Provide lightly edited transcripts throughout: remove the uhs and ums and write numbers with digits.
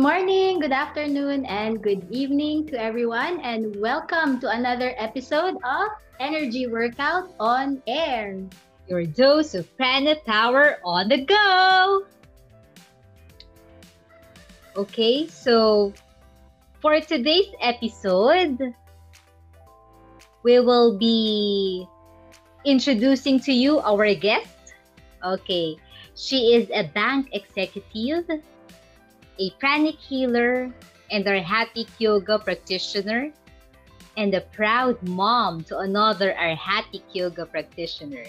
morning, good afternoon, and good evening to everyone, and welcome to another episode of Energy Workout on Air. Your dose of prana power on the go! Okay, so for today's episode, we will be introducing to you our guest. Okay, she is a bank executive, a pranic healer, and arhatic yoga practitioner, and a proud mom to another arhatic yoga practitioner.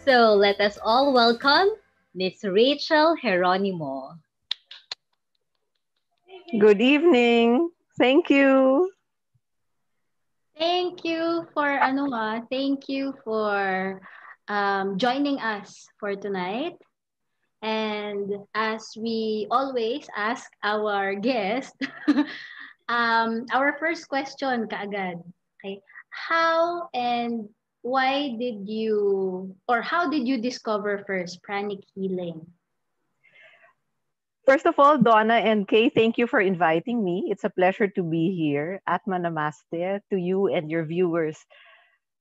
So let us all welcome Miss Rachel Geronimo. Good evening. Thank you. Thank you for joining us for tonight. And as we always ask our guest, our first question kaagad. Okay. How and why did you, or how did you discover first pranic healing? First of all, Donna and Kay, thank you for inviting me. It's a pleasure to be here. Atma Namaste to you and your viewers.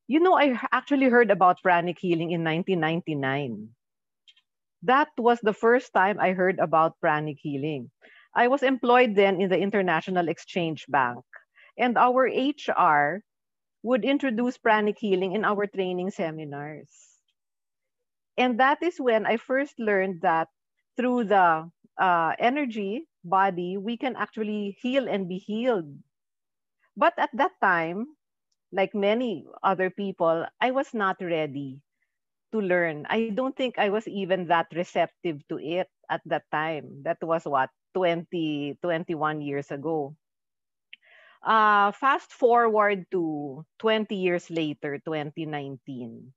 You know, I actually heard about pranic healing in 1999. That was the first time I heard about pranic healing. I was employed then in the International Exchange Bank, and our HR would introduce pranic healing in our training seminars. And that is when I first learned that through the energy body, we can actually heal and be healed. But at that time, like many other people, I was not ready to learn. I don't think I was even that receptive to it at that time. That was what, 21 years ago. Fast forward to 20 years later, 2019.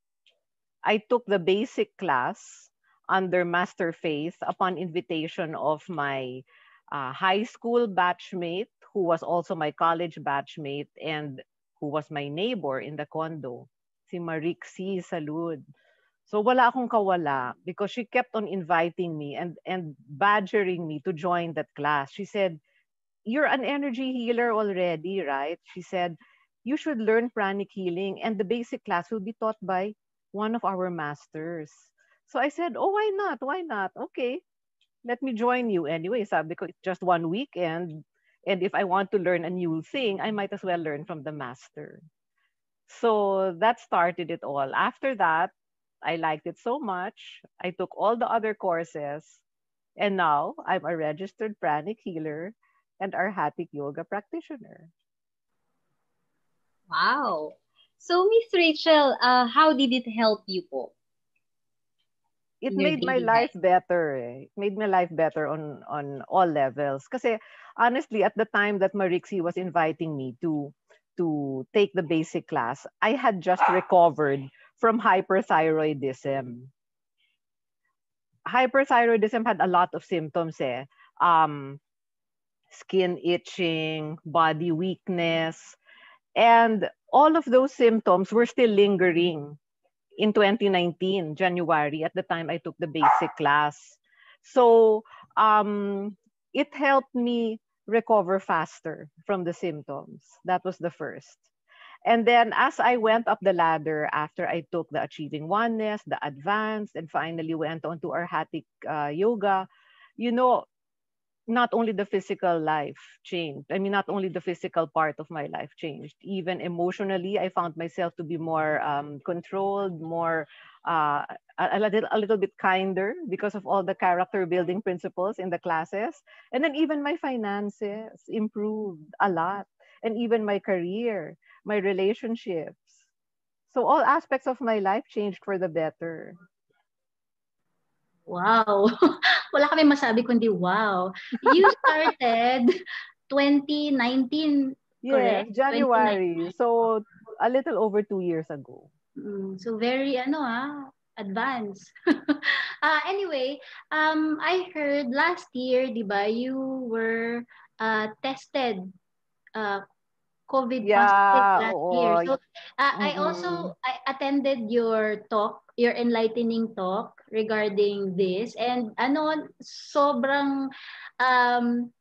I took the basic class under Master Faith upon invitation of my high school batchmate, who was also my college batchmate and who was my neighbor in the condo, si Marixie Salud. So wala akong kawala because she kept on inviting me and badgering me to join that class. She said, "You're an energy healer already, right?" She said, "You should learn pranic healing and the basic class will be taught by one of our masters." So I said, "Oh, why not? Why not? Okay, let me join you anyway." Sabi ko, it's just one weekend. And if I want to learn a new thing, I might as well learn from the master. So that started it all. After that, I liked it so much. I took all the other courses. And now I'm a registered pranic healer and arhatic yoga practitioner. Wow! So Miss Rachel, how did it help you po It in your made my daily life life? better. It made my life better on all levels. Kasi honestly, at the time that Marixie was inviting me to take the basic class, I had just recovered from hyperthyroidism. Hyperthyroidism had a lot of symptoms eh. Um, Skin itching, body weakness, and all of those symptoms were still lingering in 2019, January, at the time I took the basic class. So it helped me recover faster from the symptoms. That was the first. And then as I went up the ladder after I took the Achieving Oneness, the Advanced, and finally went on to Arhatic Yoga, you know, not only the physical life changed. I mean, not only the physical part of my life changed. Even emotionally, I found myself to be more controlled, more a little bit kinder because of all the character building principles in the classes. And then even my finances improved a lot, and even my career, my relationships. So all aspects of my life changed for the better. Wow. Wala kami masabi kundi wow. You started 2019, Yes, correct? 2019. January. So a little over 2 years ago. So very advanced. Anyway, I heard last year, 'di ba, you were tested uh COVID positive Yeah, last year. oo. So, I Mm-mm. also I attended your talk, your enlightening talk regarding this. And ano, sobrang,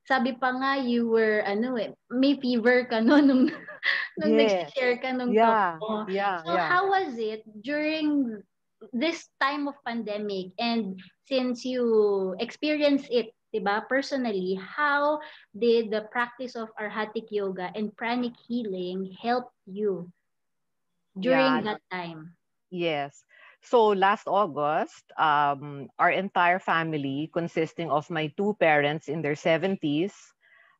sabi pa nga you were, ano eh, may fever ka no, nung Yes. nag-share ka nung talk Yeah, mo. yeah, So, yeah. how was it during this time of pandemic? And since you experience it, 'di ba, personally, how did the practice of Arhatic yoga and pranic healing help you during Yeah, that time? yes. So last August, our entire family, consisting of my two parents in their 70s,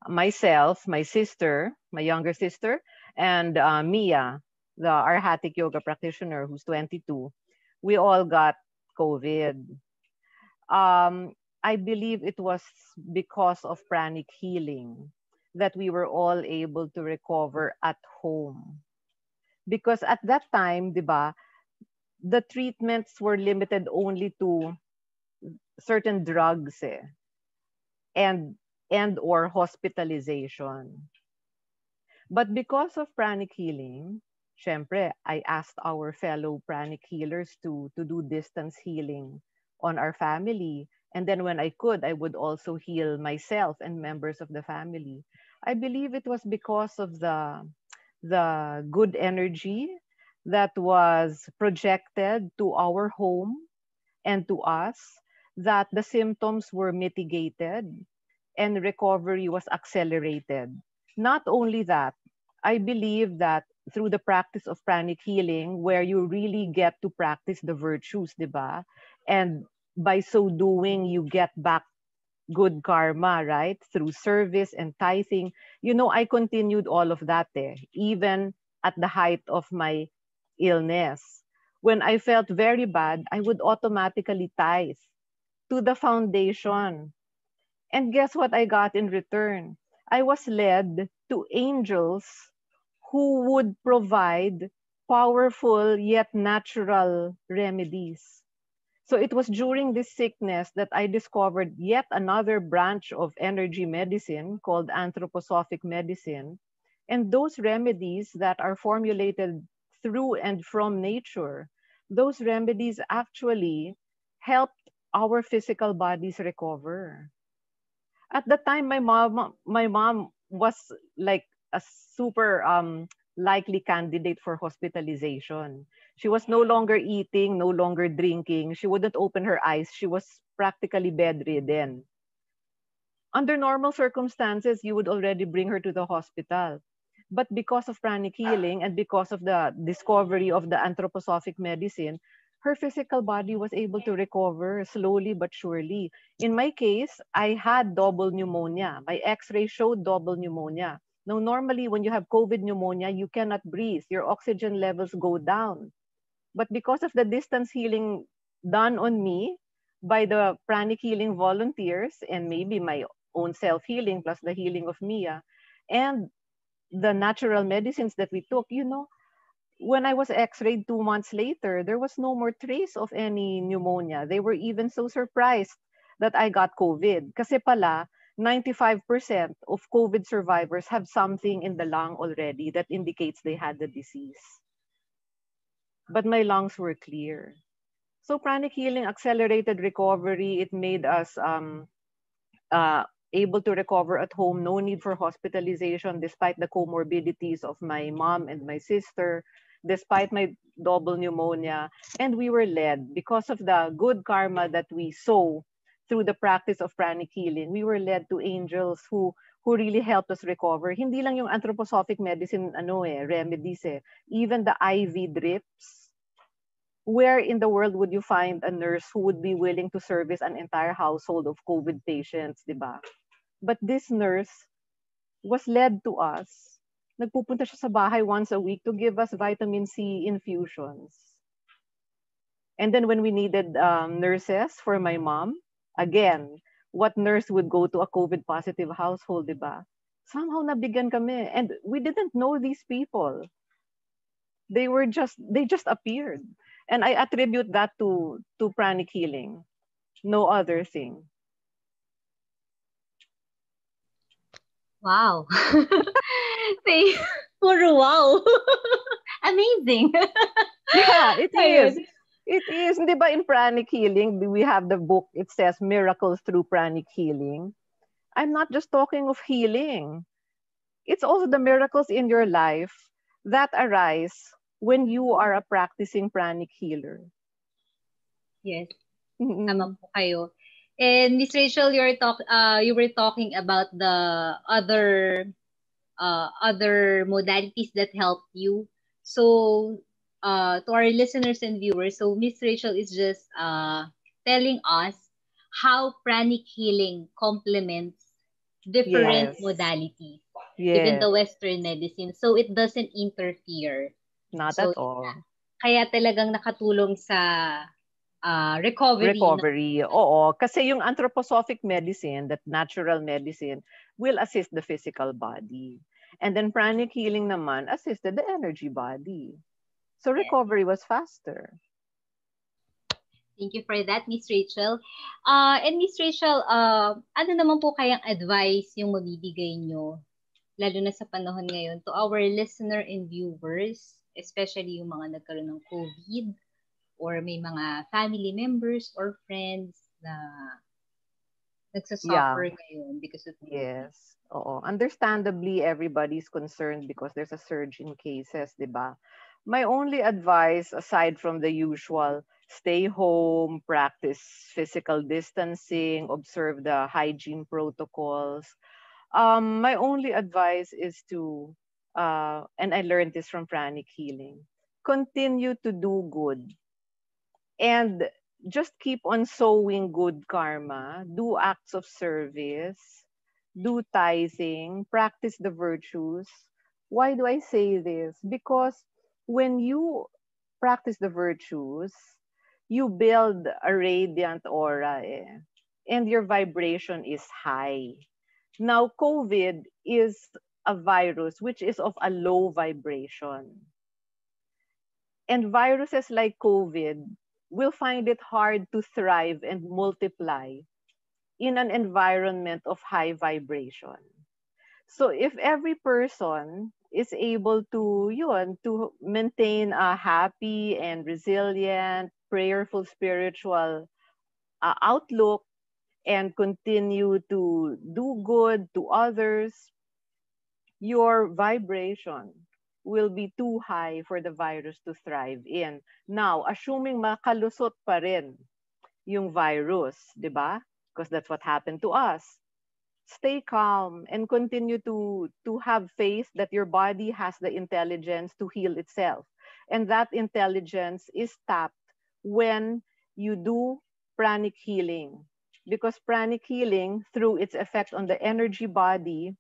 myself, my sister, my younger sister, and Mia, the Arhatic yoga practitioner who's 22, we all got COVID. I believe it was because of pranic healing that we were all able to recover at home. Because at that time, di ba, the treatments were limited only to certain drugs and or hospitalization. But because of pranic healing, syempre, I asked our fellow pranic healers to do distance healing on our family. And then when I could, I would also heal myself and members of the family. I believe it was because of the good energy that was projected to our home and to us, that the symptoms were mitigated and recovery was accelerated. Not only that, I believe that through the practice of pranic healing, where you really get to practice the virtues, di ba? And by so doing, you get back good karma, right? Through service and tithing. You know, I continued all of that even at the height of my illness. When I felt very bad, I would automatically tithe to the foundation. And guess what I got in return? I was led to angels who would provide powerful yet natural remedies. So it was during this sickness that I discovered yet another branch of energy medicine called Anthroposophic medicine. And those remedies that are formulated through and from nature, those remedies actually helped our physical bodies recover. At the time, my mom was like a super likely candidate for hospitalization. She was no longer eating, no longer drinking. She wouldn't open her eyes. She was practically bedridden. Under normal circumstances, you would already bring her to the hospital. But because of pranic healing and because of the discovery of the anthroposophic medicine, her physical body was able to recover slowly but surely. In my case, I had double pneumonia. My x-ray showed double pneumonia. Now, normally when you have COVID pneumonia, you cannot breathe. Your oxygen levels go down. But because of the distance healing done on me by the pranic healing volunteers and maybe my own self healing plus the healing of Mia and the natural medicines that we took, you know, when I was x-rayed 2 months later, there was no more trace of any pneumonia. They were even so surprised that I got COVID. Kasi pala, 95% of COVID survivors have something in the lung already that indicates they had the disease. But my lungs were clear. So pranic healing accelerated recovery. It made us uh, able to recover at home, no need for hospitalization despite the comorbidities of my mom and my sister, despite my double pneumonia. And we were led because of the good karma that we sow through the practice of pranic healing. We were led to angels who really helped us recover. Hindi lang yung anthroposophic medicine remedies even the IV drips. Where in the world would you find a nurse who would be willing to service an entire household of COVID patients, di ba? But this nurse was led to us. Nagpupunta siya sa bahay once a week to give us vitamin C infusions. And then when we needed nurses for my mom, again, what nurse would go to a COVID positive household, di ba? Somehow nabigyan kami. And we didn't know these people. They just appeared. And I attribute that to pranic healing. No other thing. Wow. Thank, Puro wow. Amazing. Yeah, it is. Ayun. It is. Di ba in Pranic Healing, we have the book, it says Miracles Through Pranic Healing. I'm not just talking of healing. It's also the miracles in your life that arise when you are a practicing pranic healer. Yes, tama Mm-mm. po kayo. And Miss Rachel, you were talking about the other modalities that helped you. So, to our listeners and viewers, so Miss Rachel is just telling us how pranic healing complements different Yes. modalities, even Yes. the Western medicine. So, it doesn't interfere. Not So, at all. kaya talagang nakatulong sa recovery ng Recovery. Oo. Kasi yung anthroposophic medicine, that natural medicine, will assist the physical body. And then pranic healing naman assisted the energy body. So yes. recovery was faster. Thank you for that, Miss Rachel. And Miss Rachel, ano naman po kayang advice yung mabibigay nyo, lalo na sa panahon ngayon, to our listener and viewers, especially yung mga nagkaroon ng COVID or may mga family members or friends na Yeah. nagsasuffer ngayon because of COVID? Yes. Oo. Understandably, everybody's concerned because there's a surge in cases, di ba? My only advice, aside from the usual, stay home, practice physical distancing, observe the hygiene protocols. My only advice is to, and I learned this from Pranic Healing, continue to do good and just keep on sowing good karma, do acts of service, do tithing, practice the virtues. Why do I say this? Because when you practice the virtues, you build a radiant aura, and your vibration is high. Now, COVID is a virus which is of a low vibration. And viruses like COVID will find it hard to thrive and multiply in an environment of high vibration. So if every person is able to to maintain a happy and resilient, prayerful spiritual outlook and continue to do good to others, your vibration will be too high for the virus to thrive in. Now, assuming makalusot pa rin yung virus, di ba? Because that's what happened to us. Stay calm and continue to have faith that your body has the intelligence to heal itself. And that intelligence is tapped when you do pranic healing. Because pranic healing, through its effect on the energy body,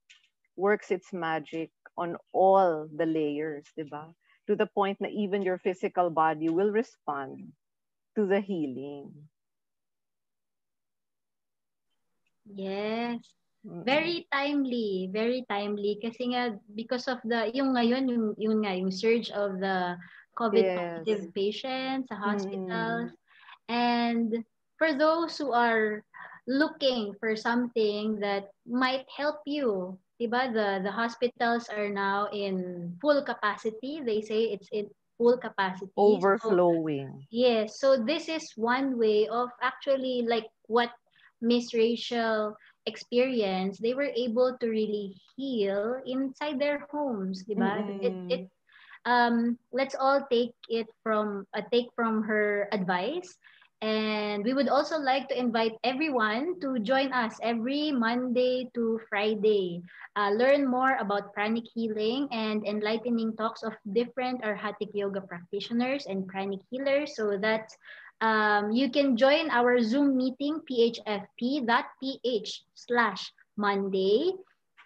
works its magic on all the layers, di ba? To the point na even your physical body will respond to the healing. Yes. Mm-mm. Very timely, very timely kasi nga because of the yung ngayon yung nga yung surge of the COVID Yes. positive patients sa hospitals. Mm-mm. And for those who are looking for something that might help you, diba? The hospitals are now in full capacity. They say it's in full capacity. So Overflowing. yes, so this is one way of actually like what Miss Rachel experienced. They were able to really heal inside their homes, diba? Mm-mm. Let's all take from her advice, and we would also like to invite everyone to join us every Monday to Friday. Learn more about pranic healing and enlightening talks of different arhatic yoga practitioners and pranic healers, so that you can join our Zoom meeting phfp.ph/Monday,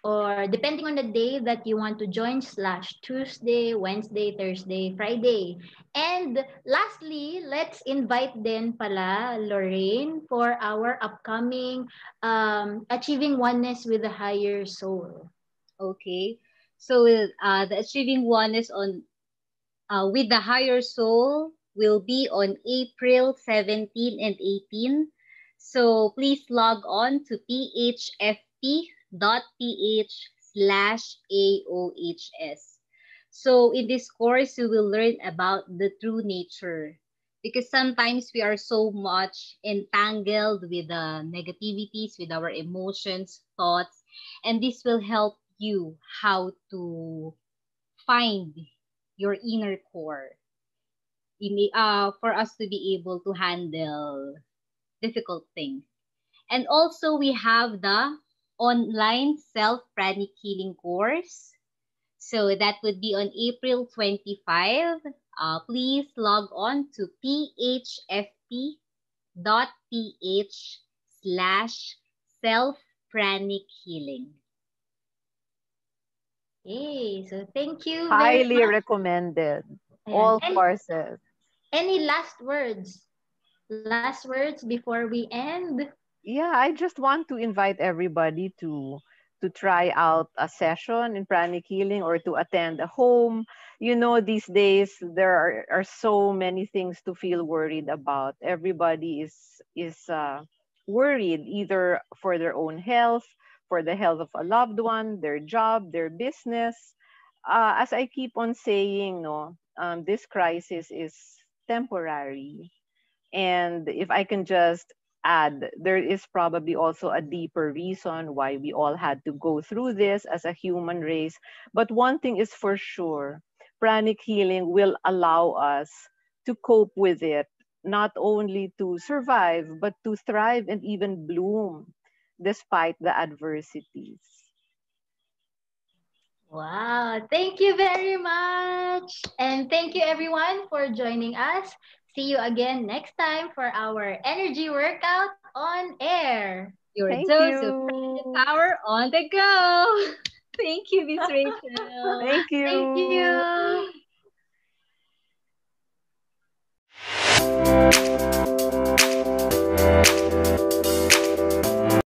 or depending on the day that you want to join, slash Tuesday, Wednesday, Thursday, Friday. And lastly, let's invite then pala Lorraine for our upcoming Achieving Oneness with the Higher Soul. Okay. So, the Achieving Oneness on with the Higher Soul will be on April 17 and 18. So please log on to phfp.ph/AOHS. So in this course, we will learn about the true nature, because sometimes we are so much entangled with the negativities, with our emotions, thoughts, and this will help you how to find your inner core for us to be able to handle difficult things. And also, we have the online self-pranic healing course. So that would be on April 25. Please log on to phfp.ph/self-pranic healing. Okay, so thank you very Highly much. recommended. Ayan. All courses. Any last words? Last words before we end? Yeah, I just want to invite everybody to try out a session in pranic healing or to attend a home. You know, these days there are so many things to feel worried about. Everybody is worried either for their own health, for the health of a loved one, their job, their business. As I keep on saying, no, this crisis is temporary. And if I can just add, there is probably also a deeper reason why we all had to go through this as a human race. But one thing is for sure, pranic healing will allow us to cope with it, not only to survive, but to thrive and even bloom despite the adversities. Wow, thank you very much. And thank you everyone for joining us. See you again next time for our energy workout on air. Your Thank dose of pranic you. power on the go. Thank you, Miss Rachel. Thank Thank you. you.